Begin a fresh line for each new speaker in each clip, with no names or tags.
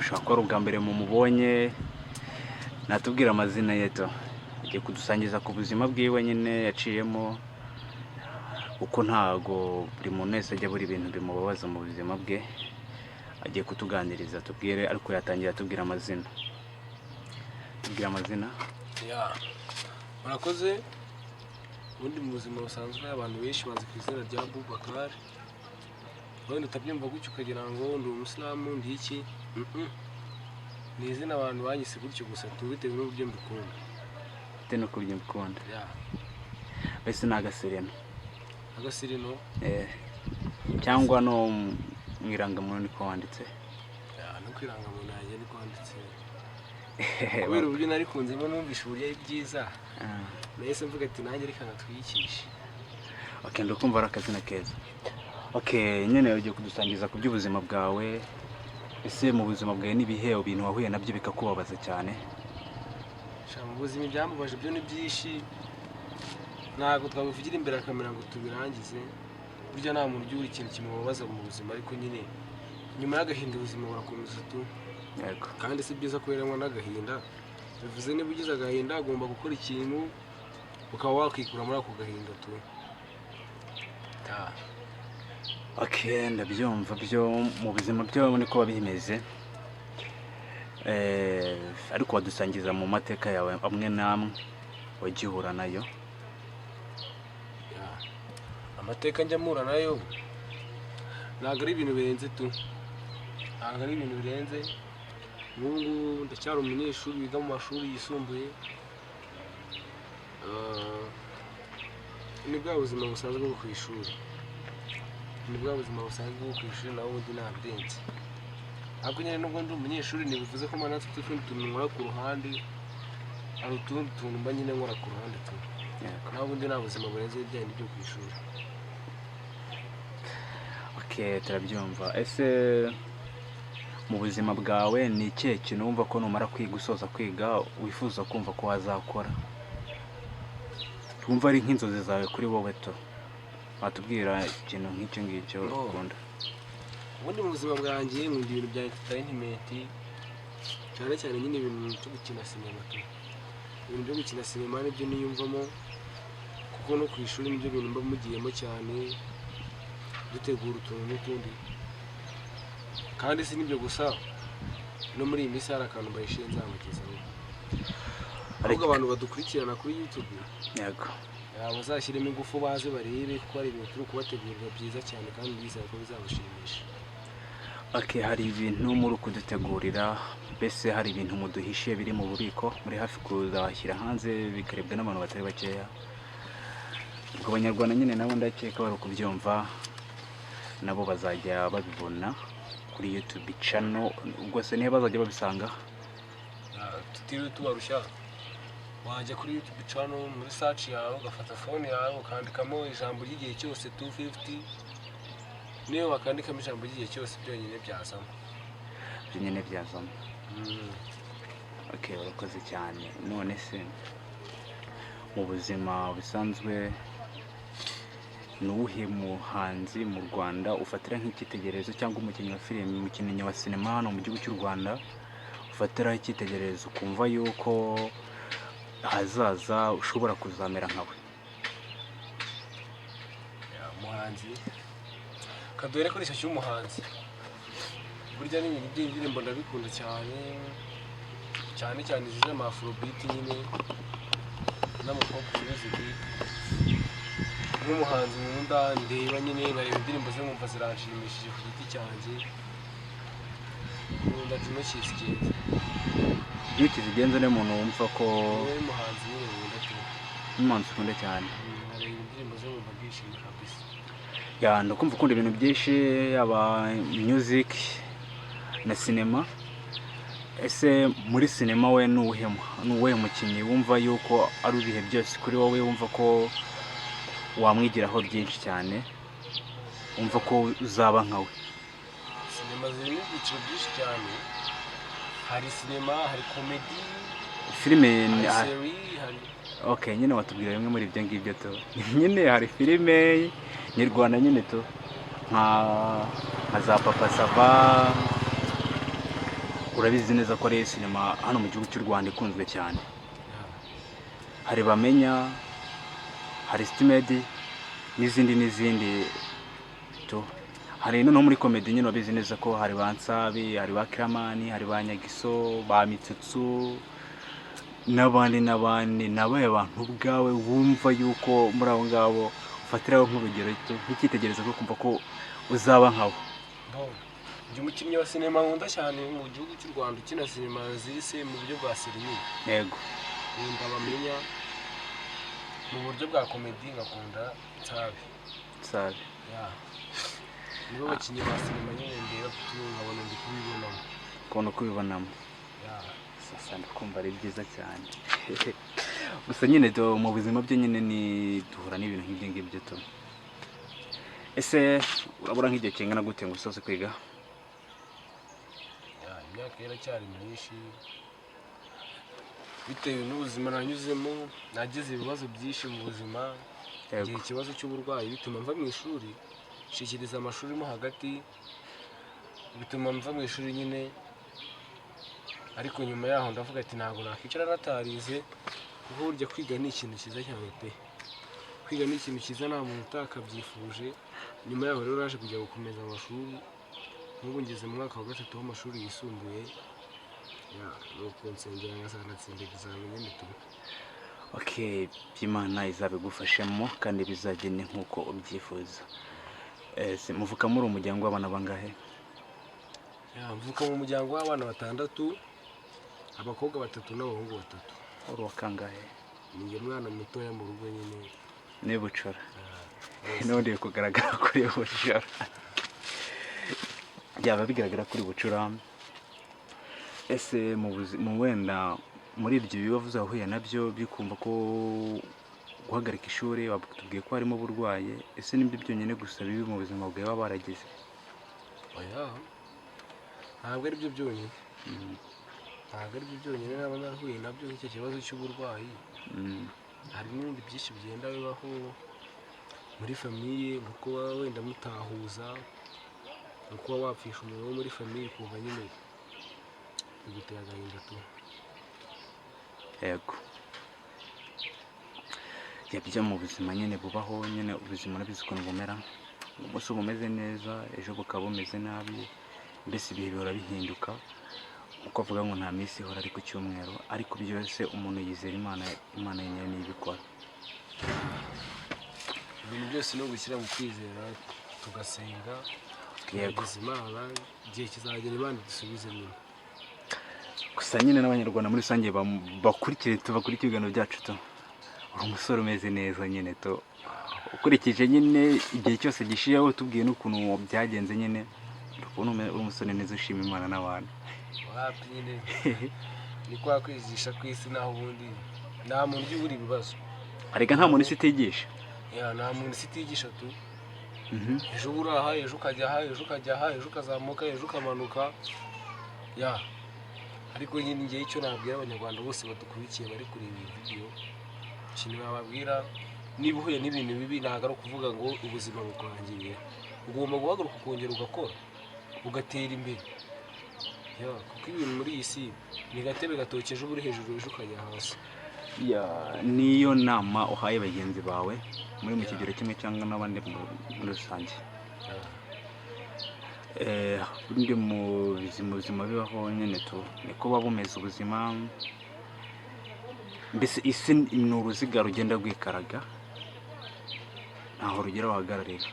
ushaka ko ari ubwa mbere mumubonye natubwira amazina ye to agiye kudusangiza ku buzima bwiwe nyine yaciyemo uko ntago buri muntu wese ajya buri ibintu bimubabaza mu buzima bwe agiye kutuganiriza tubwire ariko yatangira tubwira amazina
ya murakoze ubundi mu buzima busanzwe abantu benshi bazi ku izina rya Bubakar wenda utabyumva gutyo ukagira ngo ndi umusilamu ndi iki ni izina abantu banyise gutyo gusa bitewe n'uburyo mbikunda
mbese ni agasireno cyangwa no mu irangamuntu niko wanditse
no ku irangamuntu yanjye niko wanditse kubera uburyo narikunzemo numvishe uburyo ari byiza nahise mvuga ati nanjye reka ngatwikishe
ndakumva ari akazina keza nyine ugiye kudusangiza ku by'ubuzima bwawe ese mu buzima bwawe n'ibihe ibintu wahuye nabyo bikakubabaza cyane
mu buzima byambabaje byo ni byinshi ntabwo twabivugira imbere ya kamera ngo tubirangize burya nta muntu ugira ikintu kimubabaza mu buzima ariko nyine nyuma y'agahinda ubuzima burakomeza tu kandi si byiza kuberamo n'agahinda bivuze niba ugize agahinda agomba gukora ikintu ukaba wakikura muri ako gahinda tu
ndabyumva byo mu buzima byo niko biba bimeze ariko wadusangiza mu mateka yawe amwe n'amwe wagiye uhura nayo
amateka njya mpura nayo ntabwo ari ibintu birenze tu n'ubu ndacyari umunyeshuri wiga mu mashuri yisumbuye ni bwa buzima busanzwe bwo ku ishuri naho ubundi ntabyenze ariko nyine nubwo ndi umunyeshuri ntibivuze ko mwana afite utundi tuntu nkora ku ruhande hari utundi tuntu mba nyine nkora ku ruhande tu naho ubundi nta buzima burenze ibijyanye byo ku ishuri
turabyumva ese mu buzima bwawe ni ikihe kintu wumva ko numara gusoza kwiga wifuza kumva ko wazakora wumva ari nk'inzozi zawe kuri wowe to watubwira ikintu nk'icyo ngicyo ukunda
ubundi mu buzima bwanjye nkunda ibintu bya entertainment cyane cyane nyine ibintu byo gukina sinema ibintu byo gukina sinema nibyo niyumvamo kuko no ku ishuri nibyo bintu mba mugiyemo cyane dutegura utuntu n'utundi kandi si nibyo gusa no muri iyi minsi hari akantu mbayishiye nzabagezaho ahubwo abantu badukurikirana kuri YouTube bazashyiremo ingufu baze barebe kuko hari ibintu turi kubategurira byiza cyane kandi bizera ko bizabashimisha
hari ibintu muri kudutegurira mbese hari ibintu muduhishiye biri mu bubiko muri hafi kuzashyira hanze bikarebwa n'abantu batari bakeya ubwo abanyarwanda nyine nabo ndakeka bari kubyumva nabo bazajya babibona kuri YouTube channel ubwo se nihe bazajya babisanga
tutiriwe tubarushya wajya kuri YouTube channel muri search yawe ugafata phone yawe ukandikamo ijambo ry'igihe cyose 250 niyo wakandikamo ijambo ry'igihe cyose byonyine byazamo
urakoze cyane none se mu buzima bisanzwe nuwuhe muhanzi mu Rwanda ufatira nk'icyitegererezo cyangwa umukinnyi wa filime umukinnyi wa sinema hano mu gihugu cy'u Rwanda ufatira icyitegererezo ukumva yuko hazaza ushobora kuzamera nkawe
umuhanzi kaduhere kuri icyo cy'umuhanzi burya n'ibintu by'indirimbo ndabikunda cyane zize ama afrobeat nyine n'amapop music nk'umuhanzi nkunda ndeba nyine nkareba indirimbo ze nkumva ziranshimishije ku giti cyanjye nkunda
Cyose zigenze n'umuntu wumva ko
umuhanzi nyine nkunda
n'umuhanzi ukunda cyane
nkareba indirimbo ze nkumva byishimye kabisa
ndakumva ukunda ibintu byinshi yaba music na sinema ese muri sinema we nuwuhe mukinnyi wumva yuko ari ibihe byose kuri wowe wumva ko wamwigiraho byinshi cyane wumva ko uzaba nkawe
sinema zirimo ibyiciro byinshi cyane hari sinema hari comedy
filime
hari
nyine watubwira bimwe muri ibyo ngibyo to nyine hari filime nyarwanda nyine to nka za Papa Sava urabizi neza ko ari sinema hano mu gihugu cy'u Rwanda ikunzwe cyane.
Yeah.
Hari Bamenya, hari Stimedi n'izindi to. Hari noneho muri comedy nyine urabizi neza ko hari ba Nsabi, hari ba Kiramani, hari ba Nyagiso, ba Mitsutsu n'abandi nabaye abantu ubwawe wumva yuko muri abo ngabo ufatiraho nk'urugero nk'icyitegererezo ko kumva ko uzaba nkabo.
Ndi umukinnyi wa sinema nkunda cyane mu gihugu cy'u Rwanda ukina sinema zise mu buryo bwa serimi.
Yego.
Nkunda Bamenya mu buryo bwa comedy ngakunda Nsabi. Yeah. Nibo bakinnyi ba sinema nyine ndeba nkabona ndi kubibonamo.
Kubona uko ubibonamo.
Yeah.
Sasa ndakumva ari byiza cyane. Gusa nyine mu buzima bye nyine ni duhura n'ibintu nk'ibyo ngibyo to. Ese urabura nk'igihe kingana gute ngo usose kwiga?
Imyaka iracyari myinshi bitewe n'ubuzima nanyuzemo, nagize ibibazo byinshi mu buzima. Igihe ikibazo cy'uburwayi bituma mva mu ishuri, nshikiriza amashuri mo hagati, bituma mva mu ishuri nyine. Ariko nyuma yaho ndavuga ati ntabwo nakwicara natarize, kuko burya kwiga ni ikintu cyiza cyane pe. Kwiga ni ikintu cyiza nta muntu utakabyifuje. Nyuma yaho rero naje kujya gukomeza amashuri, n'ubu ngeze mu mwaka wa 3 w'amashuri yisumbuye. Nuko nsengera nkazanatsinda examen nyine tu.
Okay, Imana izabigufashemo kandi bizagende nkuko ubyifuza. Muvuka muri umuryango w'abana bangahe?
Mvuka mu muryango w'abana 6, abakobwa 3 n'abahungu 3.
Uri wakangahe?
Ni mwana mutoya mu rugo nyine.
Ni bucura. None kugaragara kuri bucura. Byaba bigaragara kuri bucura. Ese mu wenda muri ibyo bibavuze ahuye nabyo bikumva ko guhagarika ishuri batubwiye ko harimo uburwaye. Ese nibyo byonyine gusa bibi mu buzima bwawe baba baragize?
Oya, ntabwo ari byo byonyine. Ntabwo ari byo byonyine naba narahuye nabyo nk'icyo kibazo cy'uburwayi. Hari n'ibindi byinshi bigenda bibaho muri famiye, nko kuba wenda mutahuza, nko kuba wapfisha umuntu wo muri famiye kuva nyine biguteye agahinda tu.
Yego. Yabyo mu buzima nyine bubaho nyine, ubuzima nabizi ukuntu bumera. Umunsi bumeze neza, ejo bukaba bumeze nabi. Mbese ibihe bihora bihinduka. Uko avuga ngo nta minsi ihora ari ku cyumweru, ariko byose umuntu yizera Imana yenyine nibikora.
Ibintu byose no gushyira mu kwizera, tugasenga, tukagiza Imana, igihe kizagera Imana dusubize nyine.
Gusa nyine n'abanyarwanda muri rusange bakurikire ibiganiro byacu to. Uri umusore umeze neza nyine to. Ukurikije nyine igihe cyose gishiyeho tubwiye n'ukuntu byagenze nyine. Uri umusore neza ushima Imana n'abantu.
Wapi nyine ni kwa kwizisha kw'isi naho ubundi nta muntu uri ibibazo.
Arega nta muntu sitigisha.
Nta muntu sitigisha tu. Ejo uraha, ejo ukajya aha, ejo ukazamuka, ejo ukamanuka. Ariko nyine ngiye icyo nabwira abanyarwanda bose badukurikiye bari kureba iyi video, ikintu bababwira, niba uhuye n'ibintu bibi ntabwo ari ukuvuga ngo ubuzima bukurangiriye. Ugomba guhaguruka ukongera ugakora, ugatera imbere. Kuko ibintu muri iyi si ni gatebe gatokeje uba uri hejuru, ejo ukajya hasi.
Niyo nama uhaye bagenzi bawe muri mu kigero kimwe cyangwa n'abandi muri rusange. Ubundi mu buzima bibaho nyine tu, ni kuba bumeze ubuzima. Mbese isi ni uruziga rugenda rwikaraga, ntaho rugera wahagararira.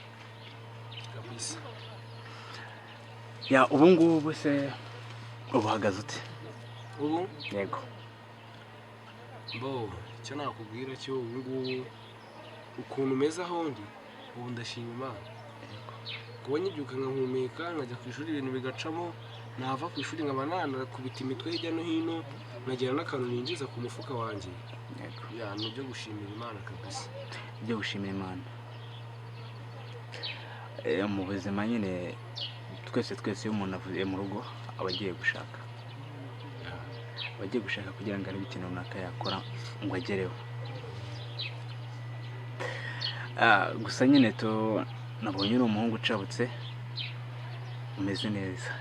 Ubu ngubu se ubuhagaze ute?
Ubu?
Yego.
Icyo nakubwira cyo ubu ngubu ukuntu umeze aho ndi, ubu ndashima Imana. Kuba nyibyuka nkahumeka, nkajya ku ishuri ibintu bigacamo, nava ku ishuri nkaba nanakubita imitwe hirya no hino, nkagira n'akantu ninjiza ku mufuka wanjye. Ni ibyo gushimira Imana kabisa.
Ibyo gushimira Imana. Mu buzima nyine twese iyo umuntu avuye mu rugo aba agiye gushaka. Abagiye gushaka kugira ngo arebe ikintu runaka yakora ngo agereho. Gusa nyine to nabonye uri umuhungu ucabutse umeze neza.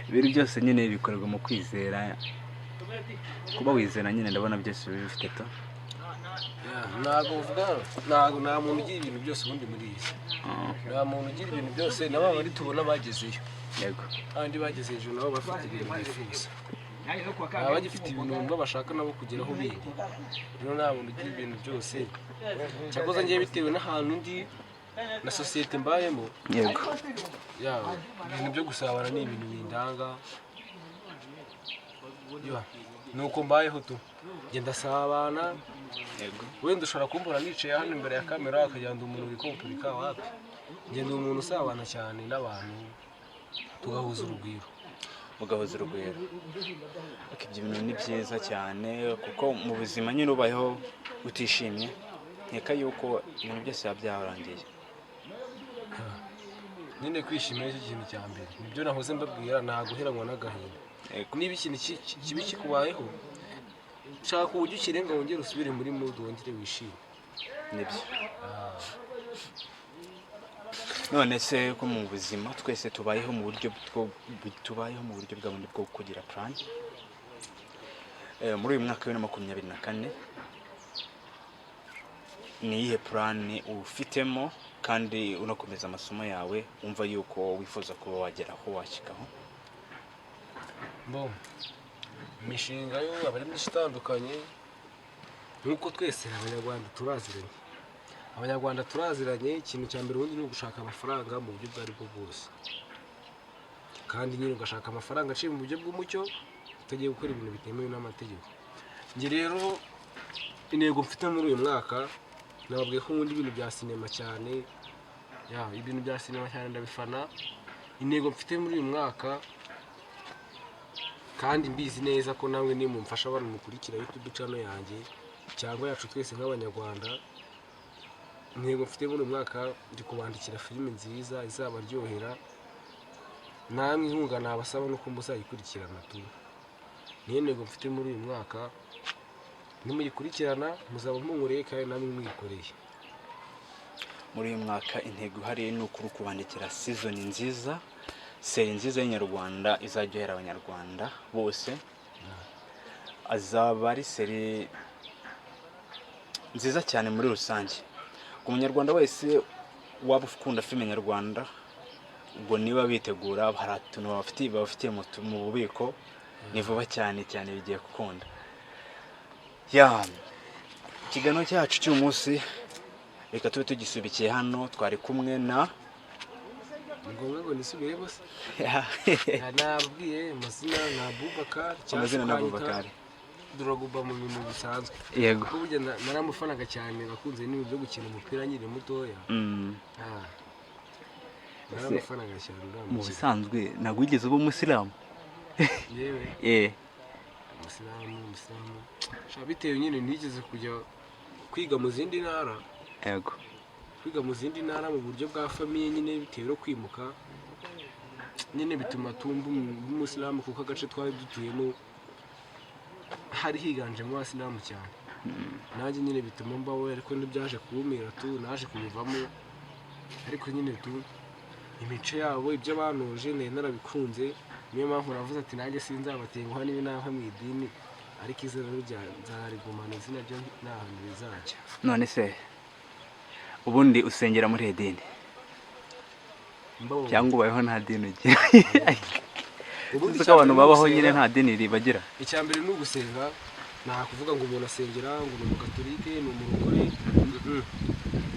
ibintu byose nyine bikorerwa mu kwizera, kuba wizera nyine ndabona byose bifite to.
ntabwo uvuga ntabwo nta muntu ugira ibintu byose ubundi muri iyi si, nta muntu ugira ibintu byose, nabo bari tubona bagezeyo
Yego.
kandi bageze hejuru nabo bafite ibintu bifuza, baba bagifite ibintu bumva bashaka nabo kugeraho bindi, rero nta muntu ugira ibintu byose. Cyakoze ngiye bitewe n'ahantu ndi na sosiyete mbayemo,
Yego.
ibintu byo gusabana ni ibintu bindanga, nuko mbayeho tu ngenda asabana.
Yego.
Wenda ushobora kumbona nicaye hano imbere ya kamera akagira ngo umuntu uri kompurika wapi, ngenda umuntu usabana cyane n'abantu tugahuza urugwiro.
Mugahoza urugwiro. Ibyo bintu ni byiza cyane kuko mu buzima nyine ubayeho utishimye, nkeka yuko ibintu byose biba byarangiye.
Nyine kwishimira icyo kintu cya mbere, nibyo nahoze mbabwira, ntaguheranwa n'agahinda. Niba ikintu kibi kikubayeho, shaka uburyo ukirenga wongere usubire muri mood, wongere wishime.
Nibyo. None se ko mu buzima twese tubayeho mu buryo bwa bundi bwo kugira plan. Muri uyu mwaka wa 2024 ni iyihe plan ufitemo kandi unakomeza amasomo yawe umva yuko wifuza kuba wageraho washyikaho?
Imishinga yo abari myinshi itandukanye, nk'uko twese abanyarwanda turaziranye. Ikintu cya mbere ubundi ni ugushaka amafaranga mu buryo bwo aribwo bwose, kandi nyine ugashaka amafaranga aciye mu buryo bw'umucyo, utagiye gukora ibintu bitemewe n'amategeko. Njye rero intego mfite muri uyu mwaka, nababwiye ko nkunda ibintu bya sinema cyane, ibintu bya sinema cyane ndabifana. Intego mfite muri uyu mwaka, kandi mbizi neza ko namwe nimumfasha abantu mukurikira YouTube channel yanjye cyangwa yacu twese nk'abanyarwanda, intego mfite muri uyu mwaka ndi kubandikira filime nziza izabaryohera, namwe inkunga nabasaba nuko muzayikurikirana tu. Niyo ntego mfite muri uyu mwaka, nimuyikurikirana muzaba munkoreye kandi namwe mwikoreye.
Muri uyu mwaka intego hari ni kubandikira season nziza, seri nziza y'Inyarwanda izaryohera abanyarwanda bose. Azaba ari seri nziza cyane muri rusange ku munyarwanda wese waba ukunda filime nyarwanda. Ubwo niba bitegura hari atuntu bafitiye mu bubiko, ni vuba cyane bigiye gukunda. Ikiganiro cyacu cy'uyu munsi reka tube tugisubikiye hano. Twari kumwe na
ngombwa ngo nisubire bose. Nabwiye amazina na Abubakar,
amazina na Abubakar
Duraguba mu bintu bisanzwe.
Yego.
Kuko burya naramufanaga cyane, nakunze n'ibintu byo gukina umupira nkiri mutoya. Naramufanaga cyane.
Mu bisanzwe ntabwo wigeze uba umusilamu?
Yewe. Umusilamu. Bitewe nyine nigeze kujya kwiga mu zindi ntara.
Yego.
Kwiga mu zindi ntara mu buryo bwa famiye, nyine bitewe no kwimuka, nyine bituma tumba umusilamu kuko agace twari dutuyemo hari higanjemo abasilamu cyane. Nanjye nyine bituma mbaho, ariko ntibyaje kumira tu, naje kubivamo. Ariko nyine tu imico yabo, ibyo banoje narabikunze, niyo mpamvu navuze ati nanjye sinzabatenguha niba nava mu idini, ariko izina nzarigumana, izina ryo nta hantu rizajya.
None se ubundi usengera muri idini cyangwa ubayeho nta dini ugira? Ubundi abantu babaho nyine nta dini ribagira.
Icya mbere ni ugusenga, nta kuvuga ngo umuntu asengera ngo ni umugatolike, ni umurokore.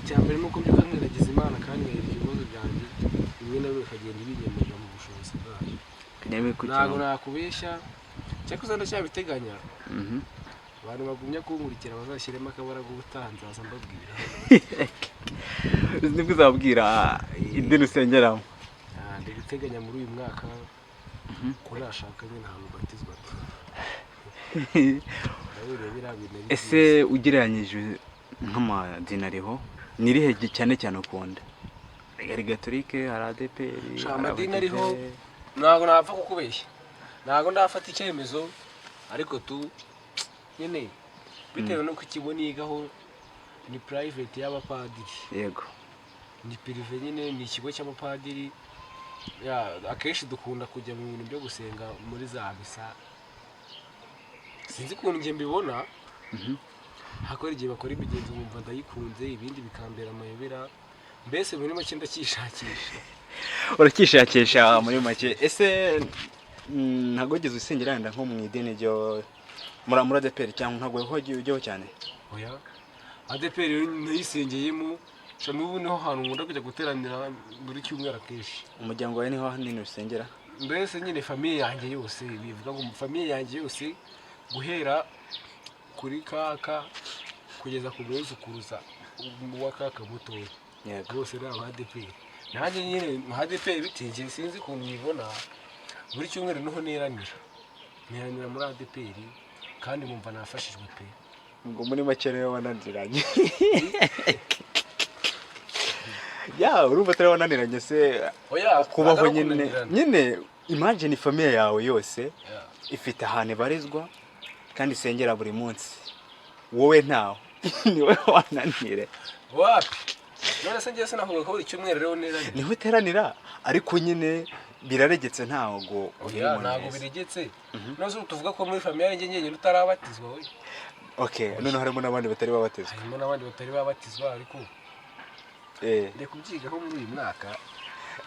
Icya mbere ni uko mbyuka nkiragiza Imana kandi nkayiha ibibazo byanjye, bimwe na bimwe ikagenda ibinyemurira mu bushobozi bwayo. Ntabwo nakubeshya, cyakoze ndacyabiteganya. Abantu bagumya kunkurikira bazashyiremo akabara k'ubutaha nzaza mbabwira.
Nibwo uzabwira idini usengeramo?
Ndi guteganya muri uyu mwaka ko nashaka nyine ahantu batizwa.
Ese ugereranyije nk'amadini ariho, ni irihe cyane ukunda? Hari Gatolike, hari ADPR?
Amadini ariho ntabwo napfa kukubeshya, ntabwo ndafata icyemezo, ariko tu nyine bitewe nuko ikigo nigaho ni private y'abapadiri.
Yego.
Ni prive nyine, ni ikigo cy'abapadiri. akenshi dukunda kujya mu bintu byo gusenga muri za misa, sinzi ukuntu njye mbibona, hakora igihe bakora imigenzo wumva ndayikunze, ibindi bikambera amayobera, mbese muri make ndacyishakisha.
Urakishakisha muri make. Ese ntabwo wigeze usengera wenda nko mu idini ryo muri ADEPR cyangwa ntabwo ujyaho cyane?
Oya, ADEPR nayisengeyemo, n'ubu niho hantu nkunda kujya guteranira buri cyumweru akenshi.
Umuryango wawe niho hanini usengera?
Mbese nyine famiye yanjye yose, bivuga ngo famiye yanjye yose guhera kuri kaka kugeza ku mwezukuruza wa kaka mutoya, bose ni aba ADEPR. Nanjye nyine mu ADEPR bitingiye, sinzi ukuntu nyibona, buri cyumweru niho neranira muri ADEPR, kandi mumva nafashijwe pe.
Ngo muri make rero wananiranye. Urumva atari wananiranye se?
Oya,
kubaho nyine imagine famiye yawe yose ifite ahantu ibarizwa kandi isengera buri munsi, wowe ntawe. Niwe wananire
wapi? None se njye sinavuga ko buri cyumweru rero neranira.
Niho uteranira ariko nyine biraregetse ntago.
Oya, ntago biregetse. Noneho tuvuga ko muri famiye yanjye nyenye utarabatizwa we.
Okay, none harimo n'abandi batari babatizwa.
Harimo n'abandi batari babatizwa, ariko ndeka kubyigaho muri uyu mwaka.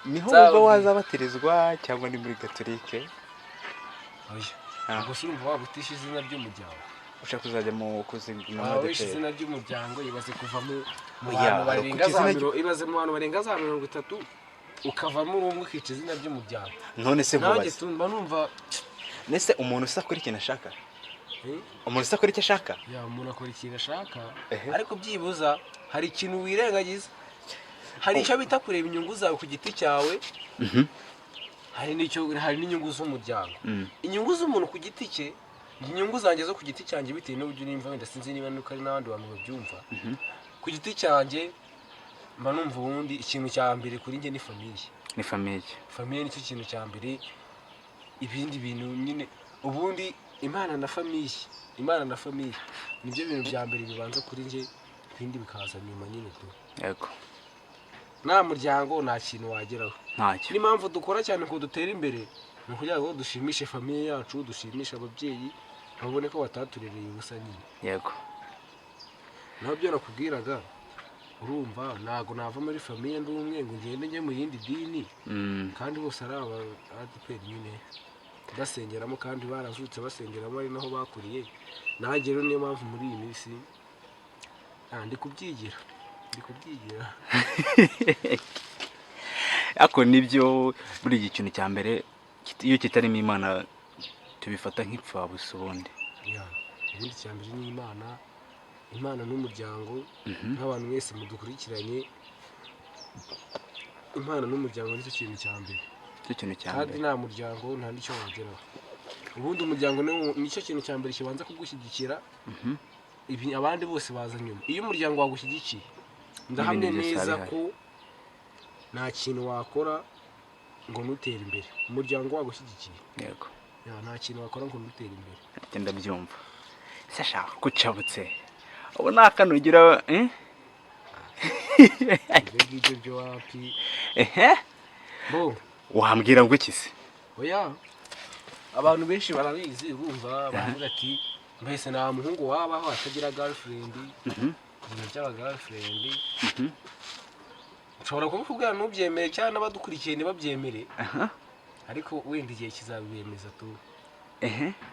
Niho uba wazabatirizwa cyangwa ni muri Gatolike?
Oya, ubwo se urumva wagutisha izina ry'umuryango.
Ushaka kuzajya mu kuzingina
ADEPR. Izina ry'umuryango ibaze kuva mu bantu barenga za 30 ukavamo urumwe ukica izina ry'umuryango.
None se
nanjye tumba numva
nese umuntu usakora ikintu ashaka? Umuntu usakora icyo ashaka?
Umuntu akora ikintu ashaka, ariko byibuza hari ikintu wirengagiza. Hari icyo bita kureba inyungu zawe ku giti cyawe, hari n'inyungu z'umuryango. Inyungu z'umuntu ku giti cye, inyungu zanjye zo ku giti cyanjye bitewe n'uburyo nimva, wenda sinzi niba nuko ari n'abandi bantu babyumva. Ku giti cyanjye mba numva ubundi ikintu cya mbere kuri njye ni famiye.
Ni famiye.
Famiye nicyo kintu cya mbere, ibindi bintu nyine ubundi Imana na famiye nibyo bintu bya mbere bibanza kuri njye, ibindi bikaza nyuma nyine tu.
Yego.
Nta muryango nta kintu wageraho.
Ntacyo.
N'impamvu dukora cyane ko dutera imbere ni ukugira ngo dushimishe famiye yacu, dushimishe ababyeyi, babone ko bataturereye ubusa nyine.
Yego.
Naho byo nakubwiraga, urumva ntago nava muri famiye ndi umwe ngo ngende njye mu yindi dini, kandi bose ari aba ADEPR nyine basengeramo, kandi barazutse basengeramo, ari naho bakuriye. Nanjye rero niyo mpamvu muri iyi minsi ndi kubyigira.
Ako nibyo buri ikintu cya mbere, iyo kitarimo Imana tubifata nk'ipfabusa ubundi.
Ubundi cya mbere ni Imana n'umuryango. Nk'abantu mwese mudukurikiranye, Imana n'umuryango nicyo kintu cya mbere. Kandi nta muryango nta n'icyo wageraho. Ubundi umuryango nicyo kintu cya mbere kibanza kugushyigikira, abandi bose baza nyuma. Iyo umuryango wagushyigikiye, ndahamye neza ko nta kintu wakora ngo nutere imbere. Umuryango wagushyigikiye,
yego,
nta kintu wakora ngo nutere imbere.
Genda byumva. Se shaka kucabutse. Ubu nakanugira
Ibyo byo wapi? Bo
wambwira ngo iki se?
Oya, abantu benshi barabizi, urumva baravuga ati mbese nta muhungu wabaho atagira girlfriend. Ibintu by'aba girlfriend ushobora kubikubwira n'ubyemere cyane n'abadukurikiye ntibabyemere, ariko wenda igihe kizabibemeza tu.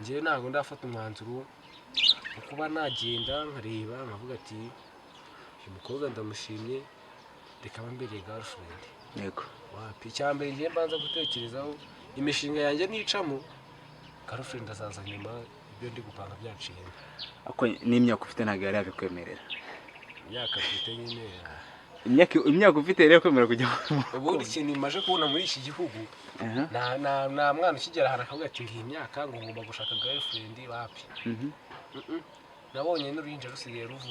Njyewe ntabwo ndafata umwanzuro wo kuba nagenda nkareba nkavuga ati uyu mukobwa ndamushimye, reka bambereye girlfriend.
Yego.
Wapi? Icyambere ngiye mbanza gutekerezaho imishinga yanjye nicamo, girlfriend azaza nyuma, ibyo ndi gupanga byaciye.
Ako n'imyaka ufite ntabwo yari yabikwemerera?
Imyaka mfite nyine,
imyaka ufite rero kwemera kujya
ubundi ikintu imaje kubona muri iki gihugu, nta mwana ukigera ahantu akavuga ati ngiye imyaka ngo ngomba gushaka girlfriend. Wapi? Nabonye n'uruhinja rusigaye ruvuga